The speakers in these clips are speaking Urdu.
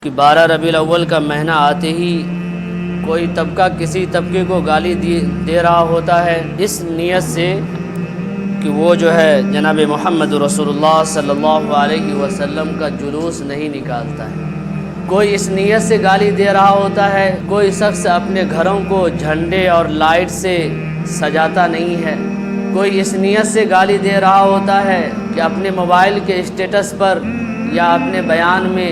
کہ 12 ربیع الاول کا مہینہ آتے ہی کوئی طبقہ کسی طبقے کو گالی دے رہا ہوتا ہے اس نیت سے کہ وہ جو ہے جناب محمد رسول اللہ صلی اللہ علیہ وسلم کا جلوس نہیں نکالتا ہے۔ کوئی اس نیت سے گالی دے رہا ہوتا ہے، کوئی شخص اپنے گھروں کو جھنڈے اور لائٹ سے سجاتا نہیں ہے، کوئی اس نیت سے گالی دے رہا ہوتا ہے کہ اپنے موبائل کے اسٹیٹس پر یا اپنے بیان میں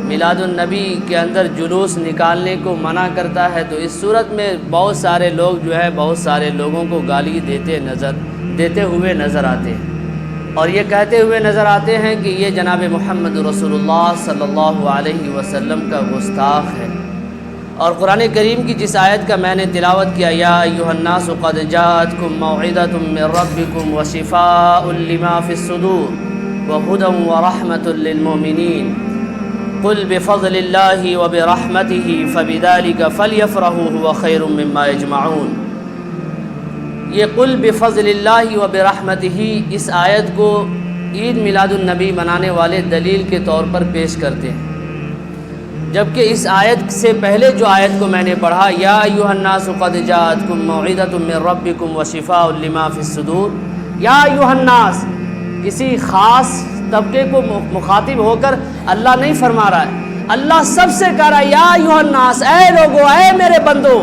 میلاد النبی کے اندر جلوس نکالنے کو منع کرتا ہے۔ تو اس صورت میں بہت سارے لوگ جو ہے بہت سارے لوگوں کو گالی دیتے ہوئے نظر آتے ہیں اور یہ کہتے ہوئے نظر آتے ہیں کہ یہ جناب محمد رسول اللہ صلی اللہ علیہ وسلم کا گستاخ ہے۔ اور قرآن کریم کی جس آیت کا میں نے تلاوت کیا، یا ایھا الناس قد جاءتکم موعظۃ من ربکم وشفاء لما فی الصدور وہدی ورحمۃ للمؤمنین قل بفضل اللہ وبرحمتہ فبذلک فلیفرحوا ھو خیر مما یجمعون۔ یہ قل بفضل اللہ وبرحمتہ اس آیت کو عید میلاد النبی منانے والے دلیل کے طور پر پیش کرتے ہیں، جبکہ اس آیت سے پہلے جو آیت کو میں نے پڑھا، یا ایھا الناس قد جاءتکم موعظۃ من ربکم وشفاء لما فی الصدور، یا ایھا الناس کسی خاص طبقے کو مخاطب ہو کر اللہ نہیں فرما رہا ہے، اللہ سب سے کہہ رہا ہے یا ایھا الناس، اے لوگو، اے میرے بندو،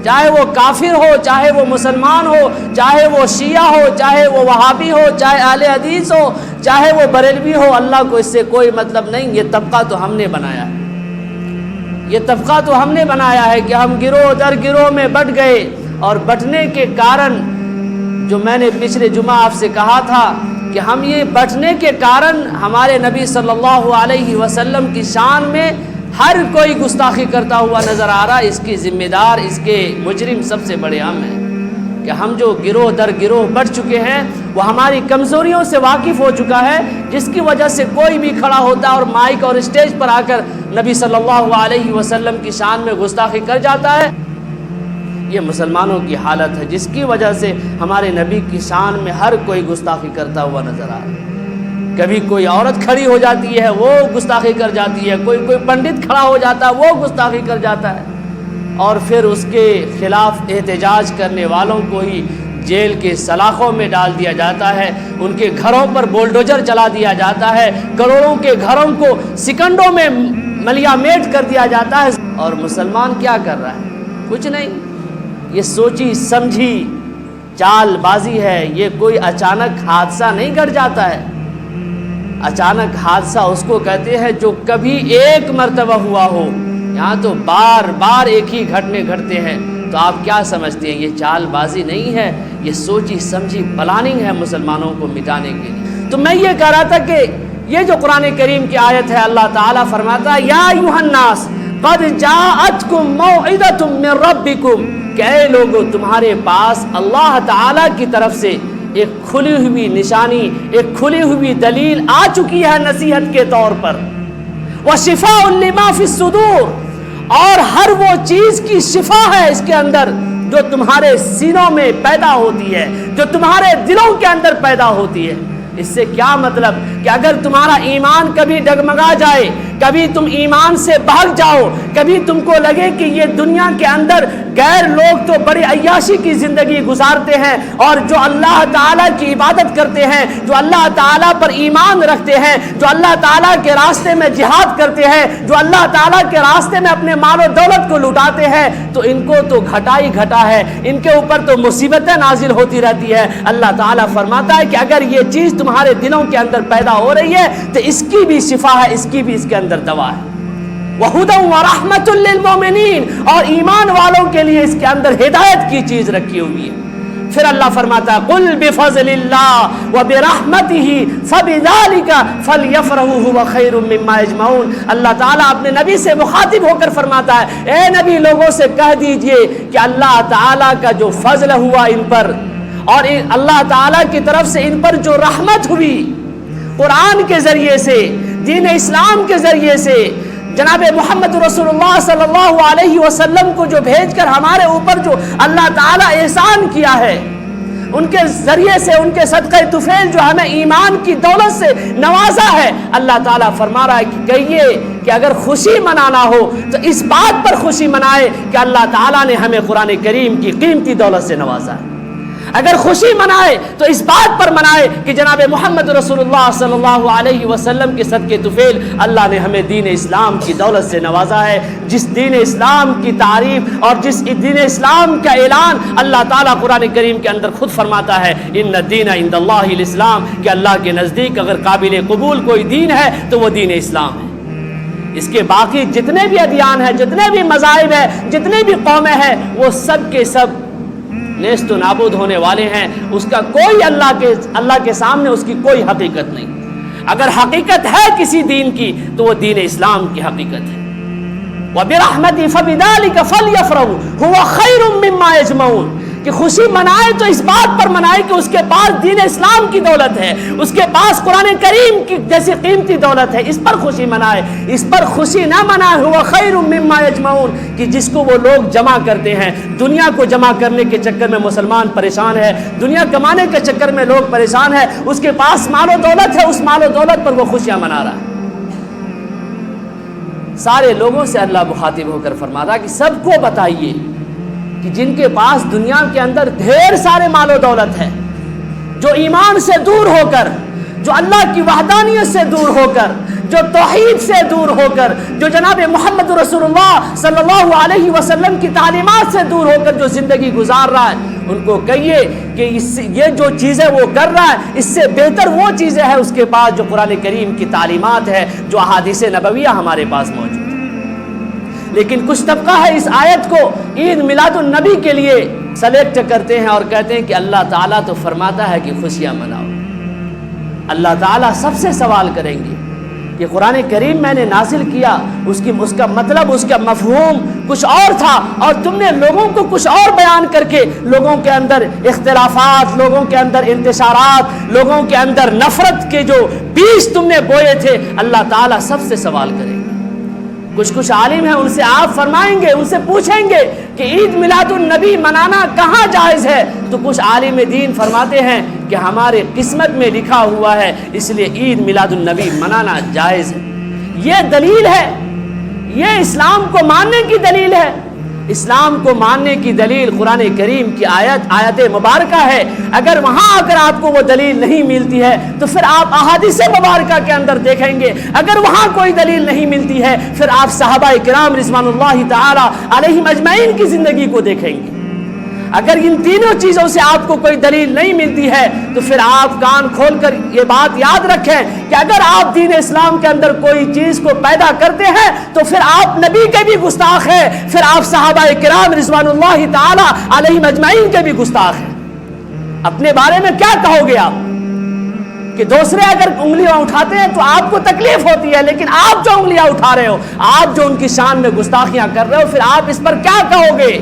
چاہے وہ کافر ہو، چاہے وہ مسلمان ہو، چاہے وہ شیعہ ہو، چاہے وہ وہابی ہو، چاہے اہل حدیث ہو، چاہے وہ بریلوی ہو، اللہ کو اس سے کوئی مطلب نہیں۔ یہ طبقہ تو ہم نے بنایا ہے، یہ طبقہ تو ہم نے بنایا ہے کہ ہم گروہ در گروہ میں بٹ گئے، اور بٹنے کے کارن جو میں نے پچھلے جمعہ آپ سے کہا تھا کہ ہم یہ بٹنے کے کارن ہمارے نبی صلی اللہ علیہ وسلم کی شان میں ہر کوئی گستاخی کرتا ہوا نظر آ رہا ہے، اس کی ذمہ دار، اس کے مجرم سب سے بڑے ہم ہیں کہ ہم جو گروہ در گروہ بٹ چکے ہیں وہ ہماری کمزوریوں سے واقف ہو چکا ہے، جس کی وجہ سے کوئی بھی کھڑا ہوتا ہے اور مائک اور اسٹیج پر آ کر نبی صلی اللہ علیہ وسلم کی شان میں گستاخی کر جاتا ہے۔ یہ مسلمانوں کی حالت ہے، جس کی وجہ سے ہمارے نبی کی شان میں ہر کوئی گستاخی کرتا ہوا نظر آ رہا ہے۔ کبھی کوئی عورت کھڑی ہو جاتی ہے، وہ گستاخی کر جاتی ہے، کوئی پنڈت کھڑا ہو جاتا ہے، وہ گستاخی کر جاتا ہے، اور پھر اس کے خلاف احتجاج کرنے والوں کو ہی جیل کے سلاخوں میں ڈال دیا جاتا ہے، ان کے گھروں پر بولڈوزر چلا دیا جاتا ہے، کروڑوں کے گھروں کو سیکنڈوں میں ملیا میٹ کر دیا جاتا ہے۔ اور مسلمان کیا کر رہا ہے؟ کچھ نہیں، یہ سوچی سمجھی چال بازی ہے۔ یہ کوئی اچانک حادثہ نہیں گھٹ جاتا ہے، اچانک حادثہ اس کو کہتے ہیں جو کبھی ایک مرتبہ ہوا ہو، یہاں تو بار بار ایک ہی گھٹنے گھٹتے ہیں۔ تو آپ کیا سمجھتے ہیں؟ یہ چال بازی نہیں ہے، یہ سوچی سمجھی پلاننگ ہے مسلمانوں کو مٹانے کے لیے۔ تو میں یہ کہہ رہا تھا کہ یہ جو قرآن کریم کی آیت ہے، اللہ تعالیٰ فرماتا ہے یا ایھا الناس قد جاءتکم موعظۃ من ربکم، کہ اے لوگو، تمہارے پاس اللہ تعالیٰ کی طرف سے ایک کھلی ہوئی نشانی، ایک کھلی ہوئی دلیل آ چکی ہے نصیحت کے طور پر۔ وشفاء لما فی الصدور، اور ہر وہ چیز کی شفا ہے اس کے اندر جو تمہارے سینوں میں پیدا ہوتی ہے، جو تمہارے دلوں کے اندر پیدا ہوتی ہے۔ اس سے کیا مطلب کہ اگر تمہارا ایمان کبھی ڈگمگا جائے، کبھی تم ایمان سے بھاگ جاؤ، کبھی تم کو لگے کہ یہ دنیا کے اندر غیر لوگ تو بڑی عیاشی کی زندگی گزارتے ہیں، اور جو اللہ تعالیٰ کی عبادت کرتے ہیں، جو اللہ تعالیٰ پر ایمان رکھتے ہیں، جو اللہ تعالیٰ کے راستے میں جہاد کرتے ہیں، جو اللہ تعالیٰ کے راستے میں اپنے مال و دولت کو لٹاتے ہیں، تو ان کو تو گھٹا ہی گھٹا ہے، ان کے اوپر تو مصیبتیں نازل ہوتی رہتی ہے۔ اللہ تعالیٰ فرماتا ہے کہ اگر یہ چیز تمہارے دلوں کے اندر پیدا ہو رہی ہے تو اس کی بھی شفا ہے، اس کی بھی اس کے اندر دوا ہے۔ وَهُدًى وَرَحْمَةٌ لِّلْمُؤْمِنِينَ، اور ایمان والوں کے لیے اس کے اندر ہدایت کی چیز رکھی ہوئی ہے۔ پھر اللہ فرماتا ہے قُلْ بِفَضْلِ اللَّهِ وَبِرَحْمَتِهِ فَبِذَلِكَ فَلْيَفْرَحُوا هُوَ خَيْرٌ مِّمَّا يَجْمَعُونَ۔ اللہ تعالیٰ اپنے نبی سے مخاطب ہو کر فرماتا ہے، اے نبی، لوگوں سے کہہ دیجئے کہ اللہ تعالیٰ کا جو فضل ہوا ان پر، اور اللہ تعالیٰ کی طرف سے ان پر جو رحمت ہوئی قرآن کے ذریعے سے، دین اسلام کے ذریعے سے، جناب محمد رسول اللہ صلی اللہ علیہ وسلم کو جو بھیج کر ہمارے اوپر جو اللہ تعالیٰ احسان کیا ہے، ان کے ذریعے سے ان کے صدقہ طفیل جو ہمیں ایمان کی دولت سے نوازا ہے، اللہ تعالیٰ فرما رہا ہے کہ کہیے کہ اگر خوشی منانا ہو تو اس بات پر خوشی منائے کہ اللہ تعالیٰ نے ہمیں قرآن کریم کی قیمتی دولت سے نوازا ہے۔ اگر خوشی منائے تو اس بات پر منائے کہ جناب محمد رسول اللہ صلی اللہ علیہ وسلم کے صدقے طفیل اللہ نے ہمیں دین اسلام کی دولت سے نوازا ہے، جس دین اسلام کی تعریف اور جس دین اسلام کا اعلان اللہ تعالیٰ قرآن کریم کے اندر خود فرماتا ہے، ان الدین عند اللہ الاسلام، کہ اللہ کے نزدیک اگر قابل قبول کوئی دین ہے تو وہ دین اسلام ہے۔ اس کے باقی جتنے بھی ادیان ہیں، جتنے بھی مذاہب ہیں، جتنے بھی قومیں ہیں، وہ سب کے سب نیست و نابود ہونے والے ہیں۔ اس کا کوئی اللہ کے سامنے اس کی کوئی حقیقت نہیں۔ اگر حقیقت ہے کسی دین کی تو وہ دین اسلام کی حقیقت ہے۔ وَبِرَحْمَتِهِ فَبِذَلِكَ فَلْيَفْرَحُوا هُوَ خَيْرٌ مِّمَّا يَجْمَعُونَ، کہ خوشی منائے تو اس بات پر منائے کہ اس کے پاس دین اسلام کی دولت ہے، اس کے پاس قرآن کریم کی جیسی قیمتی دولت ہے، اس پر خوشی منائے۔ اس پر خوشی نہ منائے هُوَ خَيْرٌ مِّمَّا يَجْمَعُونَ، کہ جس کو وہ لوگ جمع کرتے ہیں۔ دنیا کو جمع کرنے کے چکر میں مسلمان پریشان ہے، دنیا کمانے کے چکر میں لوگ پریشان ہیں، اس کے پاس مال و دولت ہے، اس مال و دولت پر وہ خوشیاں منا رہا ہے۔ سارے لوگوں سے اللہ مخاطب ہو کر فرما رہا کہ سب کو بتائیے کہ جن کے پاس دنیا کے اندر ڈھیر سارے مال و دولت ہے، جو ایمان سے دور ہو کر، جو اللہ کی وحدانیت سے دور ہو کر، جو توحید سے دور ہو کر، جو جناب محمد رسول اللہ صلی اللہ علیہ وسلم کی تعلیمات سے دور ہو کر جو زندگی گزار رہا ہے، ان کو کہیے کہ یہ جو چیزیں وہ کر رہا ہے اس سے بہتر وہ چیزیں ہیں اس کے پاس جو قرآن کریم کی تعلیمات ہے، جو احادیث نبویہ ہمارے پاس موجود ہے۔ لیکن کچھ طبقہ ہے اس آیت کو عید میلاد النبی کے لیے سلیکٹ کرتے ہیں اور کہتے ہیں کہ اللہ تعالیٰ تو فرماتا ہے کہ خوشیاں مناؤ۔ اللہ تعالیٰ سب سے سوال کریں گے کہ قرآن کریم میں نے نازل کیا، اس کا مطلب، اس کا مفہوم کچھ اور تھا، اور تم نے لوگوں کو کچھ اور بیان کر کے لوگوں کے اندر اختلافات، لوگوں کے اندر انتشارات، لوگوں کے اندر نفرت کے جو بیج تم نے بوئے تھے، اللہ تعالیٰ سب سے سوال کریں گے۔ کچھ عالم ہیں، ان سے آپ فرمائیں گے، ان سے پوچھیں گے کہ عید میلاد النبی منانا کہاں جائز ہے، تو کچھ عالم دین فرماتے ہیں کہ ہمارے قسمت میں لکھا ہوا ہے، اس لیے عید میلاد النبی منانا جائز ہے۔ یہ دلیل ہے، یہ اسلام کو ماننے کی دلیل ہے۔ اسلام کو ماننے کی دلیل قرآن کریم کی آیت مبارکہ ہے۔ اگر وہاں اگر آپ کو وہ دلیل نہیں ملتی ہے تو پھر آپ احادیث مبارکہ کے اندر دیکھیں گے۔ اگر وہاں کوئی دلیل نہیں ملتی ہے پھر آپ صحابہ کرام رضوان اللہ تعالی علیہم اجمعین کی زندگی کو دیکھیں گے۔ اگر ان تینوں چیزوں سے آپ کو کوئی دلیل نہیں ملتی ہے تو پھر آپ کان کھول کر یہ بات یاد رکھیں کہ اگر آپ دین اسلام کے اندر کوئی چیز کو پیدا کرتے ہیں تو پھر آپ نبی کے بھی گستاخ ہیں، پھر آپ صحابہ کرام رضوان اللہ تعالی علیہم اجمعین کے بھی گستاخ ہیں۔ اپنے بارے میں کیا کہو گے آپ کہ دوسرے اگر انگلیاں اٹھاتے ہیں تو آپ کو تکلیف ہوتی ہے، لیکن آپ جو انگلیاں اٹھا رہے ہو، آپ جو ان کی شان میں گستاخیاں کر رہے ہو، پھر آپ اس پر کیا کہو گے؟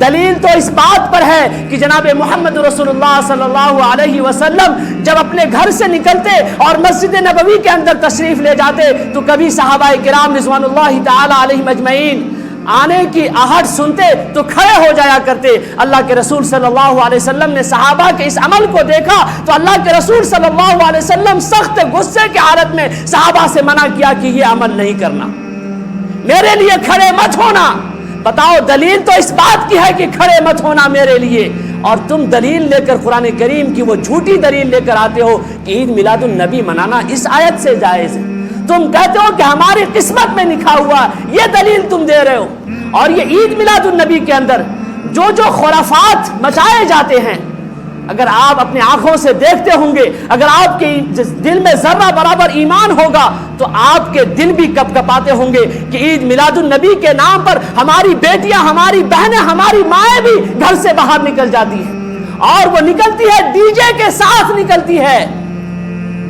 دلیل تو اس بات پر ہے کہ جناب محمد رسول اللہ صلی اللہ علیہ وسلم جب اپنے گھر سے نکلتے اور مسجد نبوی کے اندر تشریف لے جاتے تو کبھی صحابہ کرام رضوان اللہ تعالی علیہم اجمعین آنے کی آہٹ سنتے تو کھڑے ہو جایا کرتے۔ اللہ کے رسول صلی اللہ علیہ وسلم نے صحابہ کے اس عمل کو دیکھا تو اللہ کے رسول صلی اللہ علیہ وسلم سخت غصے کی حالت میں صحابہ سے منع کیا کہ یہ عمل نہیں کرنا، میرے لیے کھڑے مت ہونا۔ بتاؤ، دلیل تو اس بات کی ہے کہ کھڑے مت ہونا میرے لیے، اور تم دلیل لے کر قرآن کریم کی وہ جھوٹی دلیل لے کر آتے ہو کہ عید میلاد النبی منانا اس آیت سے جائز ہے۔ تم کہتے ہو کہ ہماری قسمت میں لکھا ہوا، یہ دلیل تم دے رہے ہو۔ اور یہ عید میلاد النبی کے اندر جو خرافات مچائے جاتے ہیں، اگر آپ اپنی آنکھوں سے دیکھتے ہوں گے، اگر آپ کے دل میں ذرہ برابر ایمان ہوگا تو آپ کے دل بھی کپ کپاتے ہوں گے کہ عید میلاد النبی کے نام پر ہماری بیٹیاں، ہماری بہنیں، ہماری مائیں بھی گھر سے باہر نکل جاتی ہیں، اور وہ نکلتی ہے ڈی جے کے ساتھ نکلتی ہے،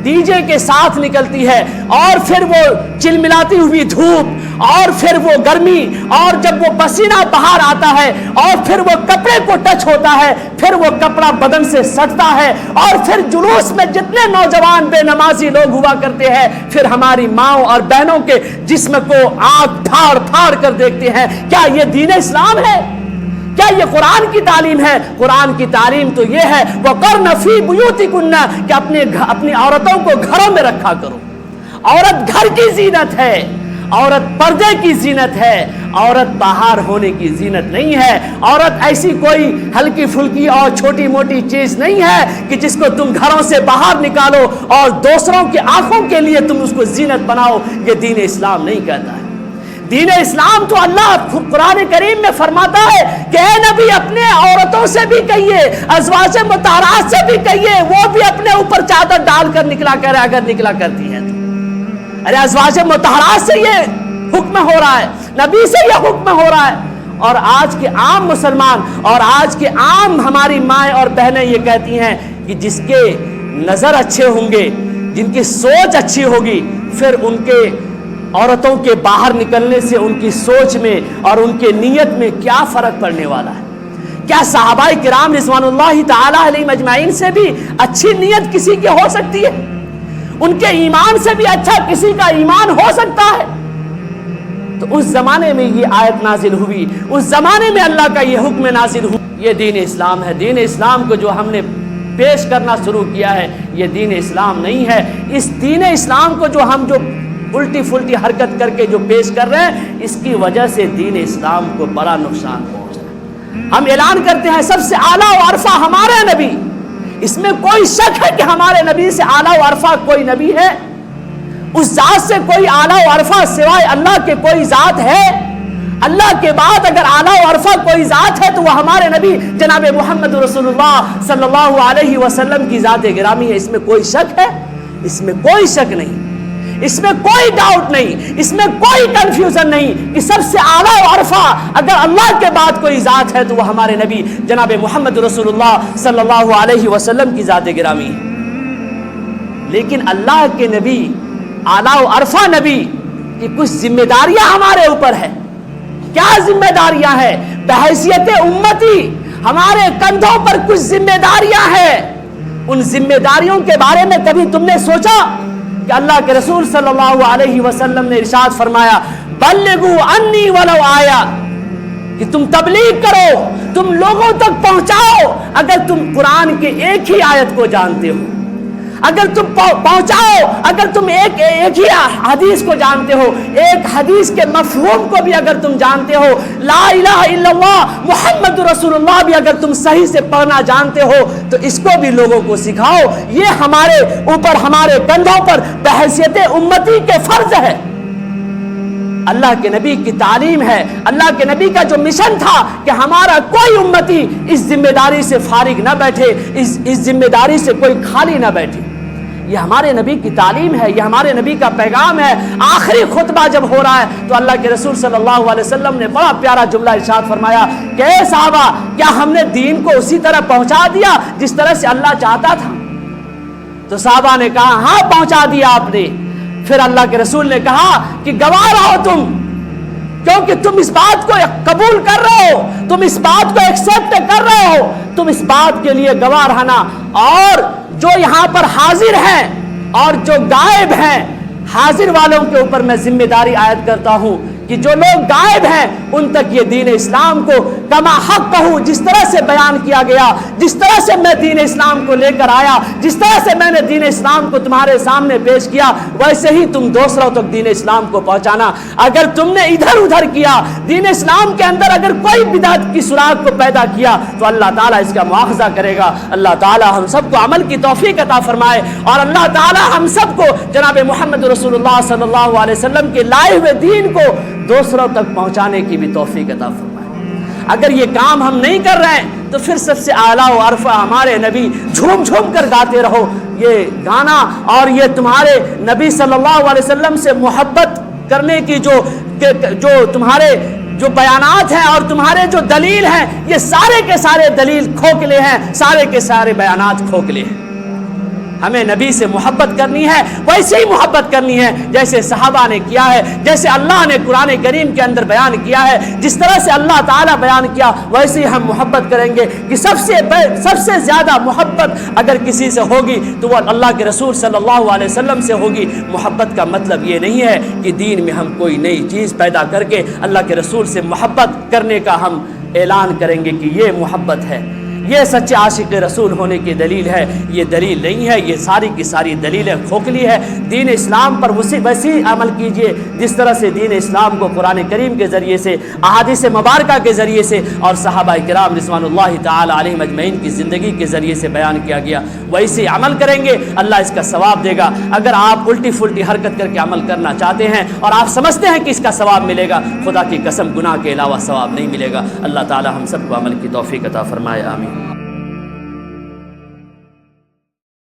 ڈی جے کے ساتھ نکلتی ہے، اور پھر وہ چلملاتی ہوئی دھوپ، اور پھر وہ گرمی، اور جب وہ پسینہ باہر آتا ہے اور پھر وہ کپڑے کو ٹچ ہوتا ہے، پھر وہ کپڑا بدن سے سٹتا ہے، اور پھر جلوس میں جتنے نوجوان بے نمازی لوگ ہوا کرتے ہیں پھر ہماری ماؤں اور بہنوں کے جسم کو آنکھ پھاڑ پھاڑ کر دیکھتے ہیں۔ کیا یہ دین اسلام ہے؟ کیا یہ قرآن کی تعلیم ہے؟ قرآن کی تعلیم تو یہ ہے وَقَرْنَ فِي بُيُوتِكُنَّ کہ اپنی عورتوں کو گھروں میں رکھا کرو۔ عورت گھر کی زینت ہے، عورت پردے کی زینت ہے، عورت باہر ہونے کی زینت نہیں ہے۔ عورت ایسی کوئی ہلکی پھلکی اور چھوٹی موٹی چیز نہیں ہے کہ جس کو تم گھروں سے باہر نکالو اور دوسروں کی آنکھوں کے لیے تم اس کو زینت بناؤ۔ یہ دین اسلام نہیں کہتا ہے۔ دین اسلام تو اللہ قرآن کریم میں فرماتا ہے کہ اے نبی اپنے عورتوں سے بھی کہیے، ازواج مطہرات سے بھی کہیے، وہ بھی اپنے اوپر چادر ڈال کر نکلا کرے اگر نکلا کرتی ہے تو۔ ارے ازواج مطہرات سے یہ حکم ہو رہا ہے، نبی سے یہ حکم ہو رہا ہے، اور آج کے عام مسلمان اور آج کے عام ہماری مائیں اور بہنیں یہ کہتی ہیں کہ جس کے نظر اچھے ہوں گے، جن کی سوچ اچھی ہوگی، پھر ان کے عورتوں کے باہر نکلنے سے ان کی سوچ میں اور ان کے نیت میں کیا فرق پڑنے والا ہے؟ کیا صحابہ کرام رضوان اللہ تعالی علیہم اجمعین سے بھی اچھی نیت کسی کی ہو سکتی ہے؟ ان کے ایمان سے بھی اچھا کسی کا ایمان ہو سکتا ہے؟ تو اس زمانے میں یہ آیت نازل ہوئی، اس زمانے میں اللہ کا یہ حکم نازل ہوا۔ یہ دین اسلام ہے۔ دین اسلام کو جو ہم نے پیش کرنا شروع کیا ہے یہ دین اسلام نہیں ہے۔ اس دین اسلام کو جو ہم الٹی پھلٹی حرکت کر کے جو پیش کر رہے ہیں، اس کی وجہ سے دین اسلام کو بڑا نقصان پہنچ رہا ہے۔ ہم اعلان کرتے ہیں سب سے اعلیٰ و عرفہ ہمارے نبی، اس میں کوئی شک ہے کہ ہمارے نبی سے اعلیٰ و عرفہ کوئی نبی ہے؟ اس ذات سے کوئی اعلیٰ و عرفہ سوائے اللہ کے کوئی ذات ہے؟ اللہ کے بعد اگر اعلیٰ و عرفہ کوئی ذات ہے تو وہ ہمارے نبی جناب محمد رسول اللہ صلی اللہ علیہ وسلم کی ذات گرامی ہے۔ اس میں کوئی شک ہے؟ اس میں کوئی شک نہیں، اس میں کوئی ڈاؤٹ نہیں، اس میں کوئی کنفیوژن نہیں کہ سب سے اعلیٰ و عرفہ اگر اللہ کے بعد کوئی ذات ہے تو وہ ہمارے نبی جناب محمد رسول اللہ صلی اللہ علیہ وسلم کی ذات گرامی ہے۔ لیکن اللہ کے نبی اعلیٰ و عرفہ نبی کی کچھ ذمہ داریاں ہمارے اوپر ہے۔ کیا ذمہ داریاں ہیں؟ بحیثیت امتی ہمارے کندھوں پر کچھ ذمہ داریاں ہیں۔ ان ذمہ داریوں کے بارے میں کبھی تم نے سوچا کہ اللہ کے رسول صلی اللہ علیہ وسلم نے ارشاد فرمایا بلغوا انی ولو آیا، کہ تم تبلیغ کرو، تم لوگوں تک پہنچاؤ۔ اگر تم قرآن کے ایک ہی آیت کو جانتے ہو، اگر تم پہنچاؤ، اگر تم ایک ہی حدیث کو جانتے ہو، ایک حدیث کے مفہوم کو بھی اگر تم جانتے ہو، لا الہ الا اللہ محمد رسول اللہ بھی اگر تم صحیح سے پڑھنا جانتے ہو تو اس کو بھی لوگوں کو سکھاؤ۔ یہ ہمارے اوپر، ہمارے کندھوں پر بحیثیت امتی کے فرض ہے۔ اللہ کے نبی کی تعلیم ہے، اللہ کے نبی کا جو مشن تھا کہ ہمارا کوئی امتی اس ذمہ داری سے فارغ نہ بیٹھے، اس ذمہ داری سے کوئی خالی نہ بیٹھے۔ یہ ہمارے نبی کی تعلیم ہے، یہ ہمارے نبی کا پیغام ہے۔ آخری خطبہ جب ہو رہا ہے تو اللہ کے رسول صلی اللہ علیہ وسلم نے بڑا پیارا جملہ ارشاد فرمایا کہ اے صحابہ، کیا ہم نے دین کو اسی طرح پہنچا دیا جس طرح سے اللہ چاہتا تھا؟ تو صحابہ نے کہا ہاں پہنچا دیا آپ نے۔ پھر اللہ کے رسول نے کہا کہ گواہ رہو تم، کیونکہ تم اس بات کو قبول کر رہے ہو، تم اس بات کو ایکسپٹ کر رہے ہو، تم اس بات کے لیے گواہ رہنا۔ اور جو یہاں پر حاضر ہیں اور جو غائب ہیں، حاضر والوں کے اوپر میں ذمہ داری عائد کرتا ہوں کہ جو لوگ غائب ہیں ان تک یہ دین اسلام کو کما حق کہوں، جس طرح سے بیان کیا گیا، جس طرح سے میں دین اسلام کو لے کر آیا، جس طرح سے میں نے دین اسلام کو تمہارے سامنے پیش کیا، ویسے ہی تم دوسروں تک دین اسلام کو پہنچانا۔ اگر تم نے ادھر ادھر کیا، دین اسلام کے اندر اگر کوئی بدعت کی سراغ کو پیدا کیا تو اللہ تعالیٰ اس کا مواخذہ کرے گا۔ اللہ تعالیٰ ہم سب کو عمل کی توفیق عطا فرمائے، اور اللہ تعالیٰ ہم سب کو جناب محمد رسول اللہ صلی اللہ علیہ وسلم کے لائے ہوئے دین کو دوسروں تک پہنچانے کی بھی توفیق عطا فرمائے۔ اگر یہ کام ہم نہیں کر رہے ہیں تو پھر سب سے اعلیٰ و عرفہ ہمارے نبی جھوم جھوم کر گاتے رہو۔ یہ گانا اور یہ تمہارے نبی صلی اللہ علیہ وسلم سے محبت کرنے کی جو تمہارے جو بیانات ہیں اور تمہارے جو دلیل ہیں، یہ سارے کے سارے دلیل کھوکھلے ہیں، سارے کے سارے بیانات کھوکھلے ہیں۔ ہمیں نبی سے محبت کرنی ہے، ویسے ہی محبت کرنی ہے جیسے صحابہ نے کیا ہے، جیسے اللہ نے قرآن کریم کے اندر بیان کیا ہے، جس طرح سے اللہ تعالیٰ بیان کیا ویسے ہی ہم محبت کریں گے۔ کہ سب سے زیادہ محبت اگر کسی سے ہوگی تو وہ اللہ کے رسول صلی اللہ علیہ وسلم سے ہوگی۔ محبت کا مطلب یہ نہیں ہے کہ دین میں ہم کوئی نئی چیز پیدا کر کے اللہ کے رسول سے محبت کرنے کا ہم اعلان کریں گے کہ یہ محبت ہے، یہ سچے عاشق رسول ہونے کی دلیل ہے۔ یہ دلیل نہیں ہے، یہ ساری کی ساری دلیلیں کھوکھلی ہے۔ دین اسلام پر ویسی عمل کیجئے جس طرح سے دین اسلام کو قرآن کریم کے ذریعے سے، احادیث مبارکہ کے ذریعے سے اور صحابہ کرام رضوان اللہ تعالی علیہم اجمعین کی زندگی کے ذریعے سے بیان کیا گیا، ویسے عمل کریں گے اللہ اس کا ثواب دے گا۔ اگر آپ الٹی پھلٹی حرکت کر کے عمل کرنا چاہتے ہیں اور آپ سمجھتے ہیں کہ اس کا ثواب ملے گا، خدا کی قسم گناہ کے علاوہ ثواب نہیں ملے گا۔ اللہ تعالی ہم سب کو عمل کی توفیق عطا فرمائے، آمین۔